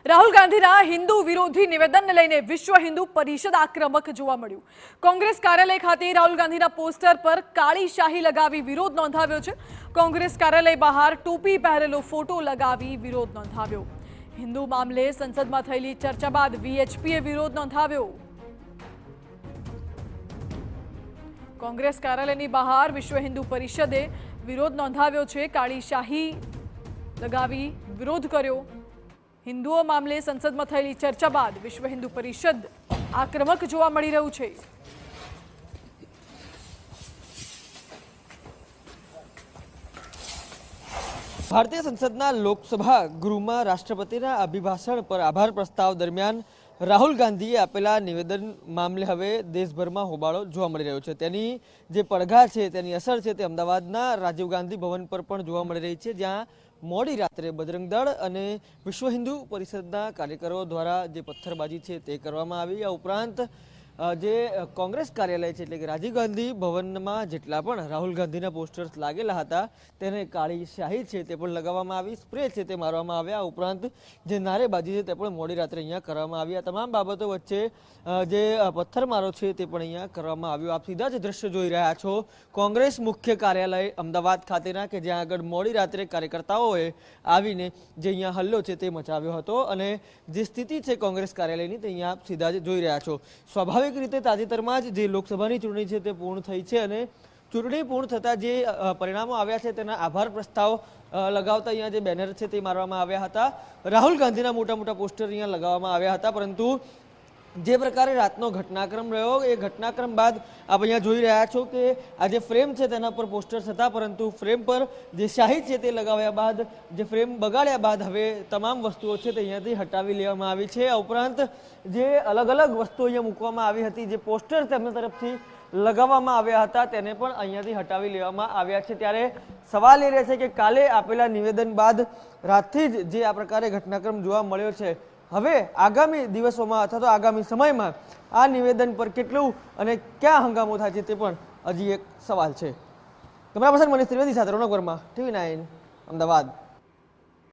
રાહુલ ગાંધીના હિન્દુ વિરોધી નિવેદનને લઈને વિશ્વ હિન્દુ પરિષદ આક્રમક જોવા મળ્યું। કોંગ્રેસ કાર્યાલય ખાતે રાહુલ ગાંધીના પોસ્ટર પર કાળી શાહી લગાવી વિરોધ નોંધાવ્યો છે। કોંગ્રેસ કાર્યાલય બહાર ટોપી પહેરેલો ફોટો લગાવી વિરોધ નોંધાવ્યો। હિન્દુ મામલે સંસદમાં થયેલી ચર્ચા બાદ વીએચપીએ વિરોધ નોંધાવ્યો। કોંગ્રેસ કાર્યાલયની બહાર વિશ્વ હિન્દુ પરિષદે વિરોધ નોંધાવ્યો છે। કાળી શાહી લગાવી વિરોધ કર્યો। હિન્દુઓ મામલે સંસદમાં થયેલી ચર્ચા બાદ વિશ્વ હિન્દુ પરિષદ આક્રમક જોવા મળી રહ્યું છે। ભારતીય સંસદના લોકસભા ગૃહમાં રાષ્ટ્રપતિના અભિભાષણ પર આભાર પ્રસ્તાવ દરમિયાન રાહુલ ગાંધીએ આપેલા નિવેદન મામલે હવે દેશભરમાં હોબાળો જોવા મળી રહ્યો છે। તેની જે પડઘા છે, તેની અસર છે, તે અમદાવાદના રાજીવ ગાંધી ભવન પર પણ જોવા મળી રહી છે, જ્યાં મોડી રાત્રે બજરંગ દળ અને વિશ્વ હિન્દુ પરિષદના કાર્યકરો દ્વારા જે પથ્થરબાજી છે તે કરવામાં આવી। આ ઉપરાંત જે કોંગ્રેસ કાર્યાલય છે એટલે કે રાજીવ ગાંધી ભવનમાં જેટલા પણ રાહુલ ગાંધીના પોસ્ટર્સ લાગેલા હતા તેને કાળી શાહી છે તે પણ લગાવવામાં આવી, સ્પ્રે છે તે મારવામાં આવ્યા। ઉપરાંત જે નારેબાજી છે તે પણ મોડી રાત્રે અહીંયા કરવામાં આવી। આ તમામ બાબતો વચ્ચે જે પથ્થરમારો છે તે પણ અહીંયા કરવામાં આવ્યો। આપ સીધા જ દ્રશ્ય જોઈ રહ્યા છો કોંગ્રેસ મુખ્ય કાર્યાલય અમદાવાદ ખાતેના, કે જ્યાં આગળ મોડી રાત્રે કાર્યકર્તાઓએ આવીને જે અહીંયા હલ્લો છે તે મચાવ્યો હતો અને જે સ્થિતિ છે કોંગ્રેસ કાર્યાલયની તે અહીંયા આપ સીધા જ જોઈ રહ્યા છો। સ્વાભાવિક રીતે તાજેતરમાં જ જે લોકસભાની ચૂંટણી છે તે પૂર્ણ થઈ છે અને ચૂંટણી પૂર્ણ થતાં જે પરિણામો આવ્યા છે તેના આભાર પ્રસ્તાવ લગાવતા અહીંયા જે બેનર છે તે મારવામાં આવ્યા હતા। રાહુલ ગાંધીના મોટા મોટા પોસ્ટર અહીંયા લગાવવામાં આવ્યા હતા, પરંતુ જે પ્રકારે રાતનો ઘટનાક્રમ રહ્યો એ ઘટનાક્રમ બાદ આપ અહીંયા જોઈ રહ્યા છો કે આ જે ફ્રેમ છે તેના પર પોસ્ટર્સ હતા, પરંતુ ફ્રેમ પર જે શાહી છે તે લગાવ્યા બાદ, જે ફ્રેમ બગાડ્યા બાદ હવે તમામ વસ્તુઓ છે તે અહીંયાથી હટાવી લેવામાં આવી છે। આ ઉપરાંત જે અલગ અલગ વસ્તુઓ અહીંયા મૂકવામાં આવી હતી, જે પોસ્ટર્સ તેમના તરફથી લગાવવામાં આવ્યા હતા તેને પણ અહીંયાથી હટાવી લેવામાં આવ્યા છે। ત્યારે સવાલ એ રહે છે કે કાલે આપેલા નિવેદન બાદ રાતથી જ જે આ પ્રકારે ઘટનાક્રમ જોવા મળ્યો છે, હવે આગામી દિવસોમાં અથવા તો આગામી સમયમાં આ નિવેદન પર કેટલું અને ક્યાં હંગામો થાય છે તે પણ હજી એક સવાલ છે। કેમેરા પર્સન મનીષ ત્રિવેદી સાથે રોનક વર્મા, TV9 અમદાવાદ।